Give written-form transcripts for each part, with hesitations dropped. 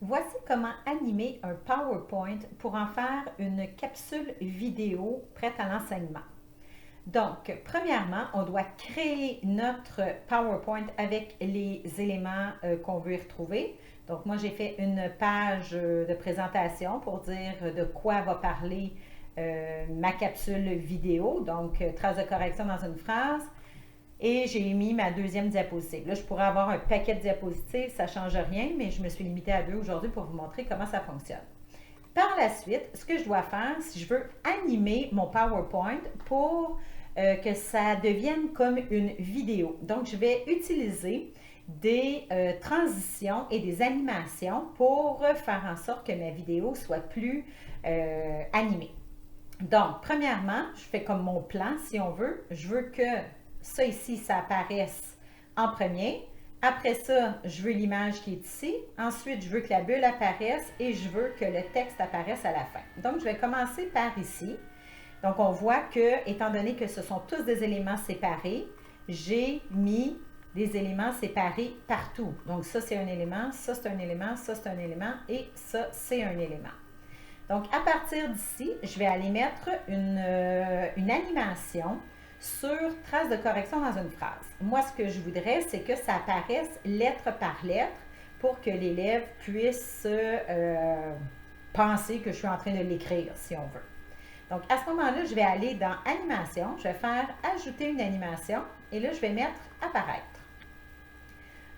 Voici comment animer un PowerPoint pour en faire une capsule vidéo prête à l'enseignement. Donc, premièrement, on doit créer notre PowerPoint avec les éléments qu'on veut y retrouver. Donc, moi, j'ai fait une page de présentation pour dire de quoi va parler ma capsule vidéo. Donc, trace de correction dans une phrase. Et j'ai mis ma deuxième diapositive. Là, je pourrais avoir un paquet de diapositives, ça ne change rien, mais je me suis limitée à deux aujourd'hui pour vous montrer comment ça fonctionne. Par la suite, ce que je dois faire, si je veux animer mon PowerPoint pour que ça devienne comme une vidéo. Donc, je vais utiliser des transitions et des animations pour faire en sorte que ma vidéo soit plus animée. Donc, premièrement, je fais comme mon plan, si on veut. Je veux que ça ici, ça apparaisse en premier. Après ça, je veux l'image qui est ici. Ensuite, je veux que la bulle apparaisse et je veux que le texte apparaisse à la fin. Donc, je vais commencer par ici. Donc, on voit que, étant donné que ce sont tous des éléments séparés, j'ai mis des éléments séparés partout. Donc, ça, c'est un élément, ça, c'est un élément, ça, c'est un élément et ça, c'est un élément. Donc, à partir d'ici, je vais aller mettre une animation sur trace de correction dans une phrase. Moi, ce que je voudrais, c'est que ça apparaisse lettre par lettre pour que l'élève puisse penser que je suis en train de l'écrire, si on veut. Donc, à ce moment-là, je vais aller dans Animation, je vais faire Ajouter une animation et là, je vais mettre Apparaître.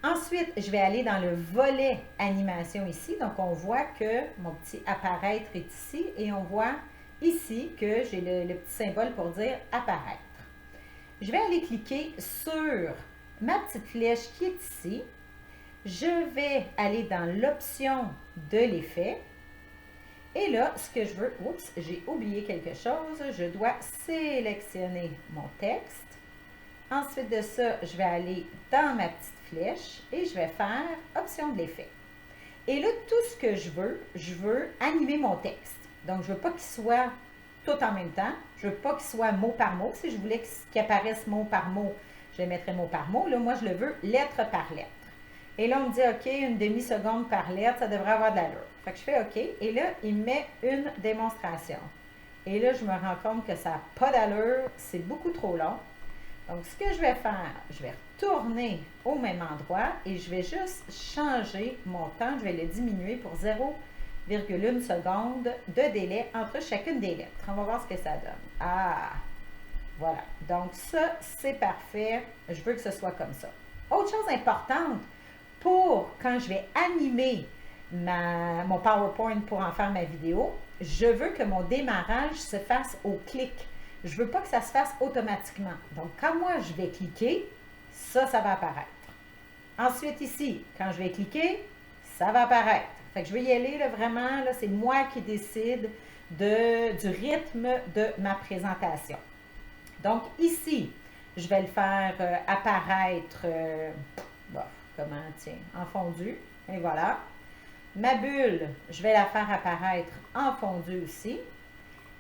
Ensuite, je vais aller dans le volet animation ici. Donc, on voit que mon petit apparaître est ici et on voit ici que j'ai le petit symbole pour dire apparaître. Je vais aller cliquer sur ma petite flèche qui est ici. Je vais aller dans l'option de l'effet. Et là, ce que je veux, oups, j'ai oublié quelque chose. Je dois sélectionner mon texte. Ensuite de ça, je vais aller dans ma petite flèche et je vais faire option de l'effet. Et là, tout ce que je veux animer mon texte. Donc, je ne veux pas qu'il soit tout en même temps. Je ne veux pas qu'il soit mot par mot. Si je voulais qu'il apparaisse mot par mot, je le mettrais mot par mot. Là, moi, je le veux lettre par lettre. Et là, on me dit, OK, une demi-seconde par lettre, ça devrait avoir de l'allure. Fait que je fais OK. Et là, il me met une démonstration. Et là, je me rends compte que ça n'a pas d'allure. C'est beaucoup trop long. Donc, ce que je vais faire, je vais retourner au même endroit et je vais juste changer mon temps. Je vais le diminuer pour 0,1 seconde de délai entre chacune des lettres. On va voir ce que ça donne. Ah, voilà. Donc, ça, c'est parfait. Je veux que ce soit comme ça. Autre chose importante, pour quand je vais animer mon PowerPoint pour en faire ma vidéo, je veux que mon démarrage se fasse au clic. Je ne veux pas que ça se fasse automatiquement. Donc, quand moi, je vais cliquer, ça va apparaître. Ensuite, ici, quand je vais cliquer, ça va apparaître. Fait que je vais y aller, là, vraiment, là, c'est moi qui décide du rythme de ma présentation. Donc, ici, je vais le faire apparaître, en fondu. Et voilà. Ma bulle, je vais la faire apparaître en fondu aussi.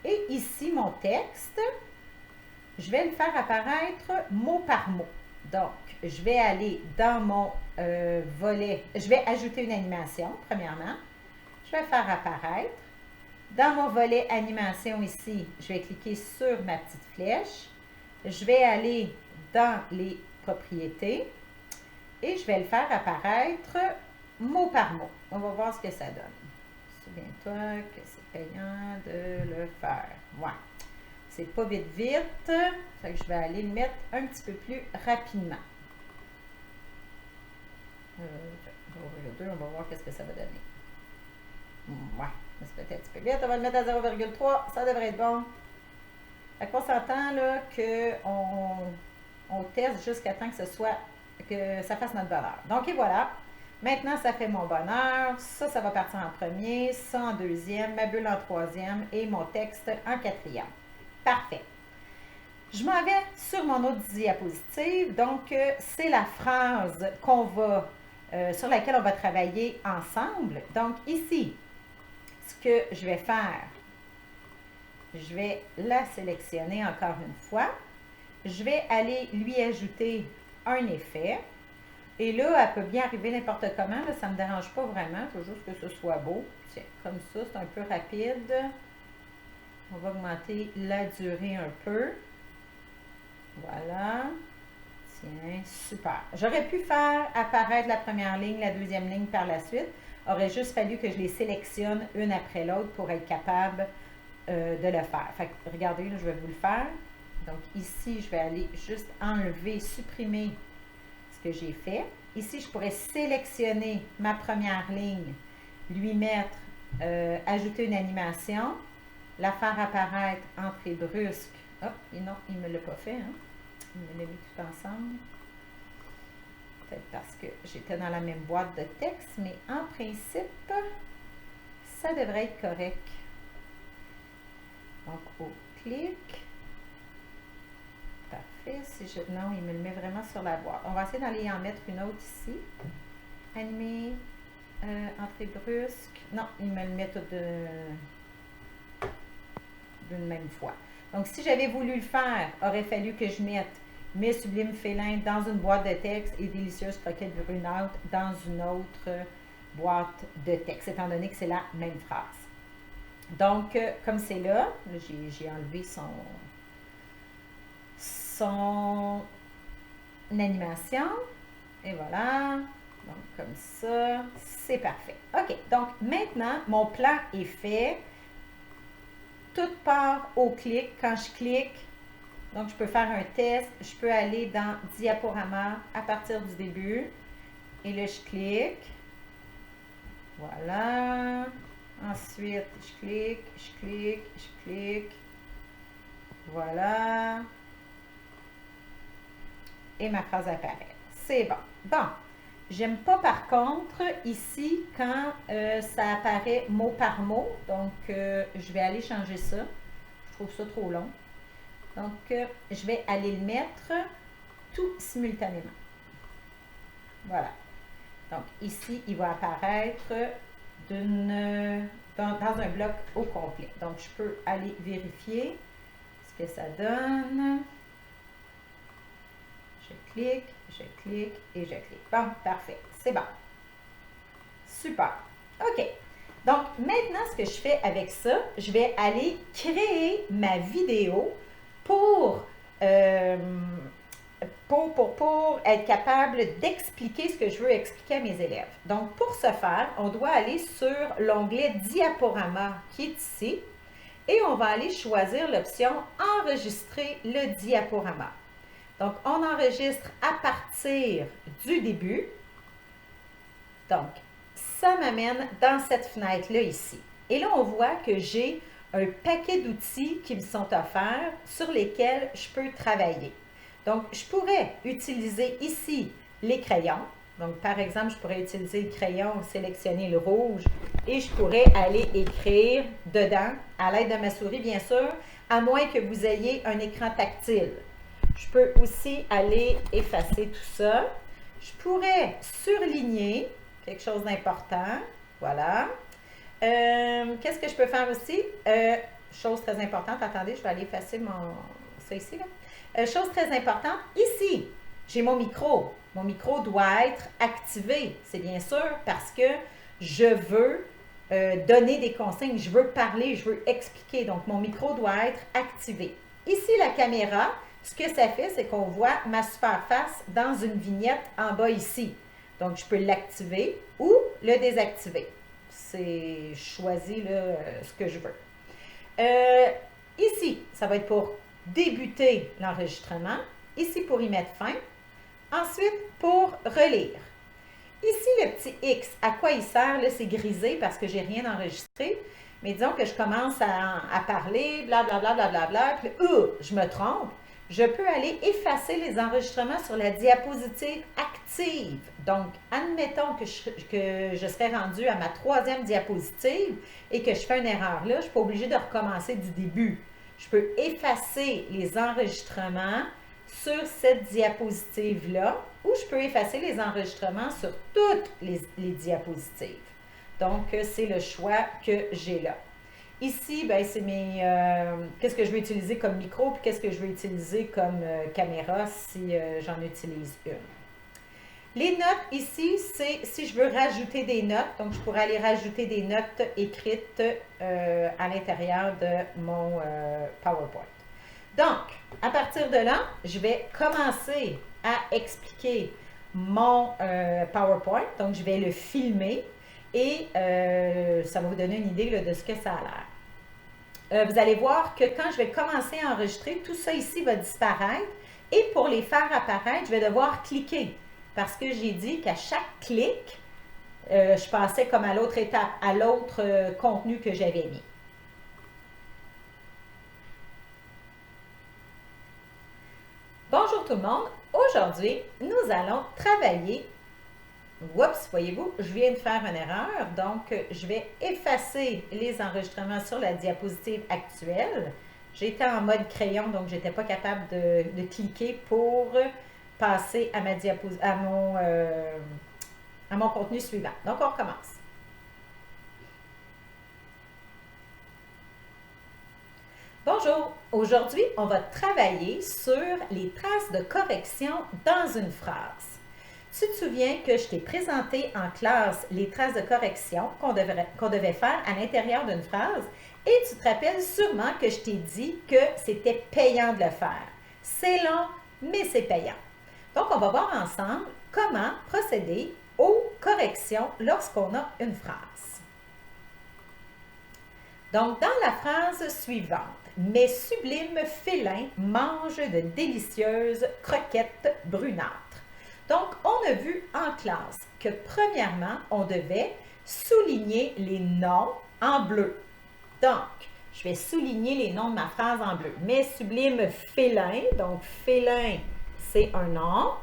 Et ici, mon texte, je vais le faire apparaître mot par mot. Donc, je vais aller dans mon volet, je vais ajouter une animation, premièrement. Je vais faire apparaître. Dans mon volet animation ici, je vais cliquer sur ma petite flèche. Je vais aller dans les propriétés et je vais le faire apparaître mot par mot. On va voir ce que ça donne. Souviens-toi que c'est payant de le faire. Ouais. C'est pas vite. Fait que je vais aller le mettre un petit peu plus rapidement. On va ouvrir le 2, on va voir qu'est-ce que ça va donner. Ouais, c'est peut-être un petit peu vite. On va le mettre à 0,3, ça devrait être bon. Fait qu'on s'entend là qu'on teste jusqu'à temps que ça fasse notre bonheur. Donc, et voilà. Maintenant, ça fait mon bonheur. Ça va partir en premier, ça en deuxième, ma bulle en troisième et mon texte en quatrième. Parfait. Je m'en vais sur mon autre diapositive. Donc, c'est la phrase sur laquelle on va travailler ensemble. Donc, ici, ce que je vais faire, je vais la sélectionner encore une fois. Je vais aller lui ajouter un effet. Et là, elle peut bien arriver n'importe comment, là, ça ne me dérange pas vraiment, il faut juste que ce soit beau. Tiens, comme ça, c'est un peu rapide. On va augmenter la durée un peu. Voilà. Tiens, super. J'aurais pu faire apparaître la première ligne, la deuxième ligne par la suite. Aurait juste fallu que je les sélectionne une après l'autre pour être capable de le faire. Fait que, regardez, là, je vais vous le faire. Donc ici, je vais aller juste enlever, supprimer ce que j'ai fait. Ici, je pourrais sélectionner ma première ligne, lui mettre, ajouter une animation, la faire apparaître, entrée brusque. Oh, et non, il ne me l'a pas fait, hein? Il me l'a mis tout ensemble. Peut-être parce que j'étais dans la même boîte de texte, mais en principe, ça devrait être correct. Donc, au clic. Parfait. Si je, non, il me le met vraiment sur la boîte. On va essayer d'aller en mettre une autre ici. Animer, entrée brusque. Non, il me le met tout d'une même fois. Donc, si j'avais voulu le faire, aurait fallu que je mette mes sublimes félins dans une boîte de texte et délicieuses croquettes brunâtres dans une autre boîte de texte, étant donné que c'est la même phrase. Donc, comme c'est là, j'ai enlevé son animation. Et voilà. Donc, comme ça, c'est parfait. OK, donc maintenant, mon plan est fait. Tout part au clic. Quand je clique, donc je peux faire un test. Je peux aller dans diaporama à partir du début. Et là, je clique. Voilà. Ensuite, je clique, je clique, je clique. Voilà. Et ma phrase apparaît. C'est bon. Bon. J'aime pas par contre ici quand ça apparaît mot par mot. Donc, je vais aller changer ça. Je trouve ça trop long. Donc, je vais aller le mettre tout simultanément. Voilà. Donc, ici, il va apparaître dans un bloc au complet. Donc, je peux aller vérifier ce que ça donne. Je clique et je clique. Bon, parfait. C'est bon. Super. OK. Donc, maintenant, ce que je fais avec ça, je vais aller créer ma vidéo pour être capable d'expliquer ce que je veux expliquer à mes élèves. Donc, pour ce faire, on doit aller sur l'onglet Diaporama qui est ici et on va aller choisir l'option Enregistrer le diaporama. Donc, on enregistre à partir du début. Donc, ça m'amène dans cette fenêtre-là ici. Et là, on voit que j'ai un paquet d'outils qui me sont offerts sur lesquels je peux travailler. Donc, je pourrais utiliser ici les crayons. Donc, par exemple, je pourrais utiliser le crayon, sélectionner le rouge et je pourrais aller écrire dedans, à l'aide de ma souris, bien sûr, à moins que vous ayez un écran tactile. Je peux aussi aller effacer tout ça. Je pourrais surligner quelque chose d'important. Voilà. Qu'est-ce que je peux faire aussi? Chose très importante. Attendez, je vais aller effacer ça ici. Là. Chose très importante. Ici, j'ai mon micro. Mon micro doit être activé. C'est bien sûr parce que je veux donner des consignes. Je veux parler, je veux expliquer. Donc, mon micro doit être activé. Ici, la caméra. Ce que ça fait, c'est qu'on voit ma superface dans une vignette en bas ici. Donc, je peux l'activer ou le désactiver. C'est choisi là, ce que je veux. Ici, ça va être pour débuter l'enregistrement. Ici, pour y mettre fin. Ensuite, pour relire. Ici, le petit X, à quoi il sert? Là, c'est grisé parce que je n'ai rien enregistré. Mais disons que je commence à parler, blablabla, blablabla, puis je me trompe. Je peux aller effacer les enregistrements sur la diapositive active. Donc, admettons que je serais rendue à ma 3e diapositive et que je fais une erreur là, je ne suis pas obligée de recommencer du début. Je peux effacer les enregistrements sur cette diapositive-là ou je peux effacer les enregistrements sur toutes les diapositives. Donc, c'est le choix que j'ai là. Ici, ben, c'est qu'est-ce que je vais utiliser comme micro, puis qu'est-ce que je vais utiliser comme caméra si j'en utilise une. Les notes ici, c'est si je veux rajouter des notes, donc je pourrais aller rajouter des notes écrites à l'intérieur de mon PowerPoint. Donc, à partir de là, je vais commencer à expliquer mon PowerPoint. Donc, je vais le filmer et ça va vous donner une idée là, de ce que ça a l'air. Vous allez voir que quand je vais commencer à enregistrer, tout ça ici va disparaître. Et pour les faire apparaître, je vais devoir cliquer. Parce que j'ai dit qu'à chaque clic, je passais comme à l'autre étape, à l'autre contenu que j'avais mis. Bonjour tout le monde. Aujourd'hui, nous allons travailler. Oups, voyez-vous, je viens de faire une erreur. Donc, je vais effacer les enregistrements sur la diapositive actuelle. J'étais en mode crayon, donc je n'étais pas capable de cliquer pour passer à mon contenu suivant. Donc, on recommence. Bonjour, aujourd'hui, on va travailler sur les traces de correction dans une phrase. Tu te souviens que je t'ai présenté en classe les traces de correction qu'on devait faire à l'intérieur d'une phrase et tu te rappelles sûrement que je t'ai dit que c'était payant de le faire. C'est long, mais c'est payant. Donc, on va voir ensemble comment procéder aux corrections lorsqu'on a une phrase. Donc, dans la phrase suivante, mes sublimes félins mangent de délicieuses croquettes brunâtres. Donc, on a vu en classe que premièrement, on devait souligner les noms en bleu. Donc, je vais souligner les noms de ma phrase en bleu. Mes sublimes félins, donc félin, c'est un nom.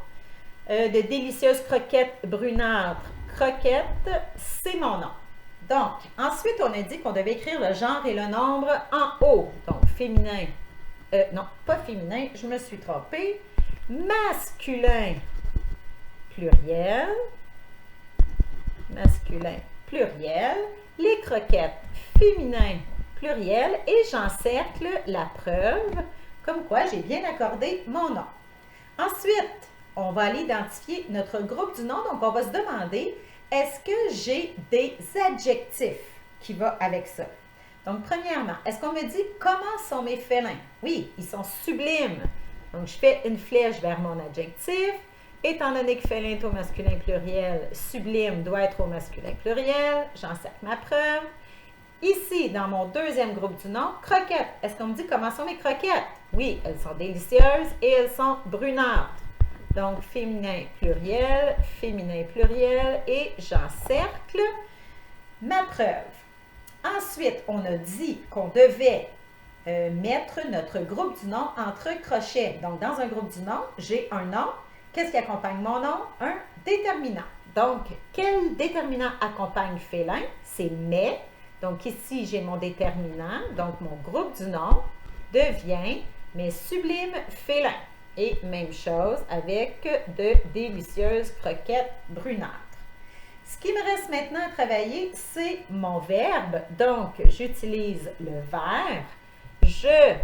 De délicieuses croquettes brunâtres, croquettes, c'est mon nom. Donc, ensuite, on a dit qu'on devait écrire le genre et le nombre en haut. Donc, féminin, non, pas féminin, je me suis trompée. Masculin, pluriel. Masculin, pluriel. Les croquettes, féminin, pluriel. Et j'encercle la preuve comme quoi j'ai bien accordé mon nom. Ensuite, on va aller identifier notre groupe du nom. Donc, on va se demander, est-ce que j'ai des adjectifs qui vont avec ça? Donc, premièrement, est-ce qu'on me dit comment sont mes félins? Oui, ils sont sublimes. Donc, je fais une flèche vers mon adjectif. Étant donné que félin est au masculin pluriel, sublime doit être au masculin pluriel. J'encercle ma preuve. Ici, dans mon deuxième groupe du nom, croquettes. Est-ce qu'on me dit comment sont mes croquettes? Oui, elles sont délicieuses et elles sont brunâtres. Donc, féminin pluriel et j'encercle ma preuve. Ensuite, on a dit qu'on devait mettre notre groupe du nom entre crochets. Donc, dans un groupe du nom, j'ai un nom. Qu'est-ce qui accompagne mon nom? Un déterminant. Donc, quel déterminant accompagne félin? C'est mes. Donc, ici, j'ai mon déterminant. Donc, mon groupe du nom devient mes sublimes félins. Et même chose avec de délicieuses croquettes brunâtres. Ce qui me reste maintenant à travailler, c'est mon verbe. Donc, j'utilise le verbe. Je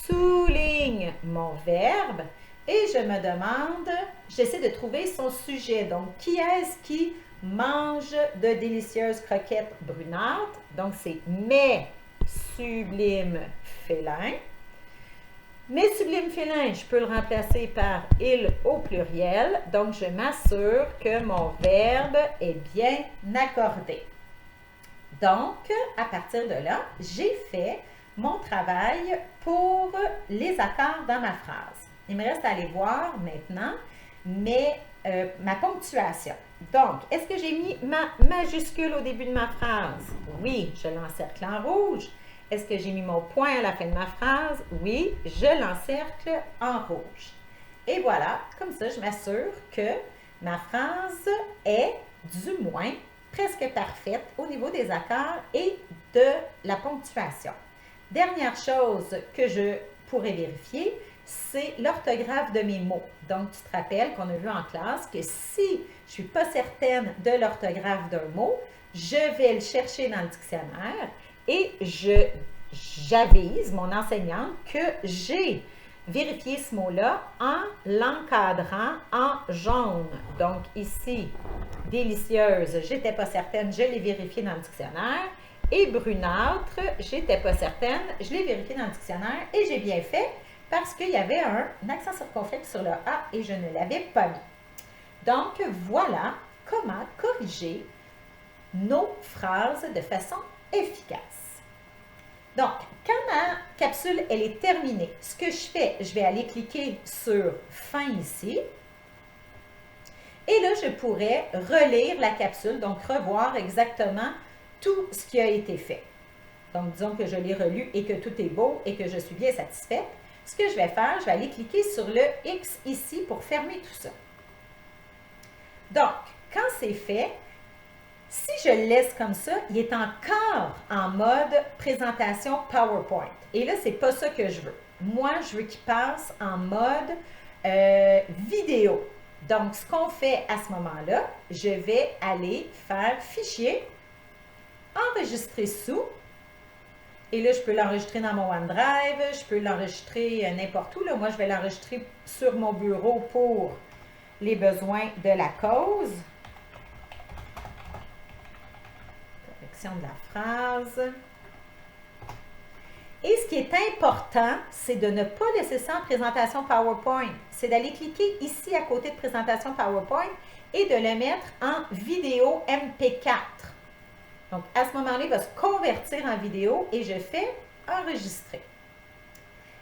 souligne mon verbe et je me demande, j'essaie de trouver son sujet. Donc, qui est-ce qui mange de délicieuses croquettes brunâtres? Donc, c'est mes sublimes félins. Mes sublimes félins, je peux le remplacer par il au pluriel. Donc, je m'assure que mon verbe est bien accordé. Donc, à partir de là, j'ai fait mon travail pour les accords dans ma phrase. Il me reste à aller voir maintenant ma ponctuation. Donc, est-ce que j'ai mis ma majuscule au début de ma phrase? Oui, je l'encercle en rouge. Est-ce que j'ai mis mon point à la fin de ma phrase? Oui, je l'encercle en rouge. Et voilà, comme ça, je m'assure que ma phrase est, du moins, presque parfaite au niveau des accords et de la ponctuation. Dernière chose que je pourrais vérifier, c'est l'orthographe de mes mots. Donc, tu te rappelles qu'on a vu en classe que si je ne suis pas certaine de l'orthographe d'un mot, je vais le chercher dans le dictionnaire et j'avise mon enseignante que j'ai vérifier ce mot-là en l'encadrant en jaune. Donc ici, délicieuse, j'étais pas certaine, je l'ai vérifié dans le dictionnaire. Et brunâtre, j'étais pas certaine, je l'ai vérifié dans le dictionnaire et j'ai bien fait parce qu'il y avait un accent circonflexe sur le A et je ne l'avais pas mis. Donc voilà comment corriger nos phrases de façon efficace. Donc, quand ma capsule elle est terminée, ce que je fais, je vais aller cliquer sur « Fin » ici. Et là, je pourrais relire la capsule, donc revoir exactement tout ce qui a été fait. Donc, disons que je l'ai relu et que tout est beau et que je suis bien satisfaite. Ce que je vais faire, je vais aller cliquer sur le X ici pour fermer tout ça. Donc, quand c'est fait, si je le laisse comme ça, il est encore en mode présentation PowerPoint. Et là, ce n'est pas ça que je veux. Moi, je veux qu'il passe en mode vidéo. Donc, ce qu'on fait à ce moment-là, je vais aller faire Fichier, Enregistrer sous. Et là, je peux l'enregistrer dans mon OneDrive, je peux l'enregistrer n'importe où. Là. Moi, je vais l'enregistrer sur mon bureau pour les besoins de la cause. Correction de la phrase. Et ce qui est important, c'est de ne pas laisser ça en présentation PowerPoint. C'est d'aller cliquer ici à côté de présentation PowerPoint et de le mettre en vidéo MP4. Donc, à ce moment-là, il va se convertir en vidéo et je fais enregistrer.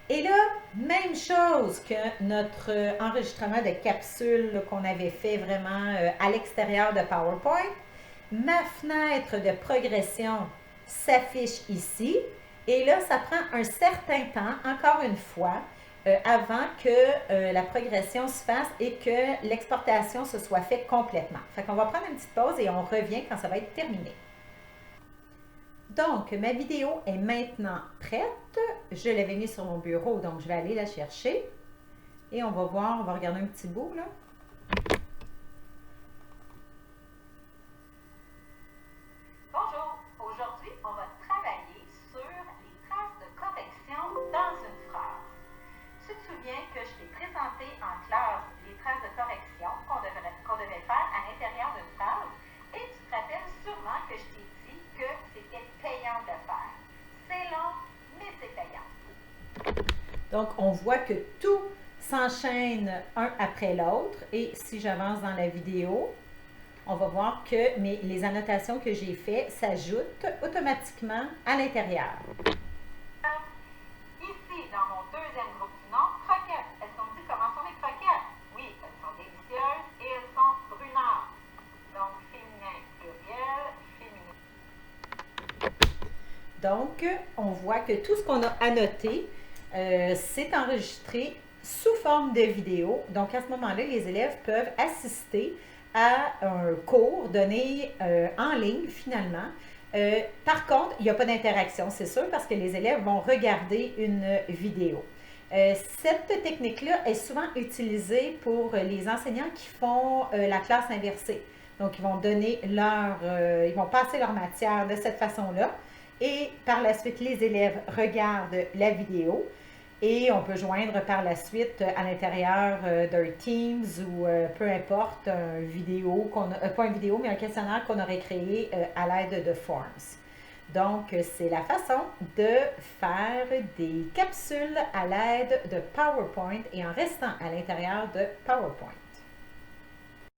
Et là, même chose que notre enregistrement de capsule qu'on avait fait vraiment à l'extérieur de PowerPoint. Ma fenêtre de progression s'affiche ici. Et là, ça prend un certain temps, encore une fois, avant que la progression se fasse et que l'exportation se soit faite complètement. Fait qu'on va prendre une petite pause et on revient quand ça va être terminé. Donc, ma vidéo est maintenant prête. Je l'avais mise sur mon bureau, donc je vais aller la chercher. Et on va voir, on va regarder un petit bout, là. Bonjour, aujourd'hui, on va travailler sur les traces de correction dans une phrase. Tu te souviens que je t'ai présenté en classe les traces de correction qu'on devait faire à l'intérieur d'une phrase et tu te rappelles sûrement que je t'ai dit que c'était payant de le faire. C'est long, mais c'est payant. Donc, on voit que tout s'enchaîne un après l'autre et si j'avance dans la vidéo, on va voir que les annotations que j'ai faites s'ajoutent automatiquement à l'intérieur. Ici, dans mon deuxième groupe du nom, croquettes. Est-ce qu'on me dit comment sont les croquettes? Oui, elles sont délicieuses et elles sont brunâtres. Donc, féminin, pluriel, féminin. Donc, on voit que tout ce qu'on a annoté, c'est enregistré sous forme de vidéo. Donc, à ce moment-là, les élèves peuvent assister à un cours donné en ligne, finalement. Par contre, il n'y a pas d'interaction, c'est sûr, parce que les élèves vont regarder une vidéo. Cette technique-là est souvent utilisée pour les enseignants qui font la classe inversée. Donc, ils vont donner ils vont passer leur matière de cette façon-là. Et par la suite, les élèves regardent la vidéo et on peut joindre par la suite à l'intérieur d'un Teams ou peu importe, pas une vidéo, mais un questionnaire qu'on aurait créé à l'aide de Forms. Donc, c'est la façon de faire des capsules à l'aide de PowerPoint et en restant à l'intérieur de PowerPoint.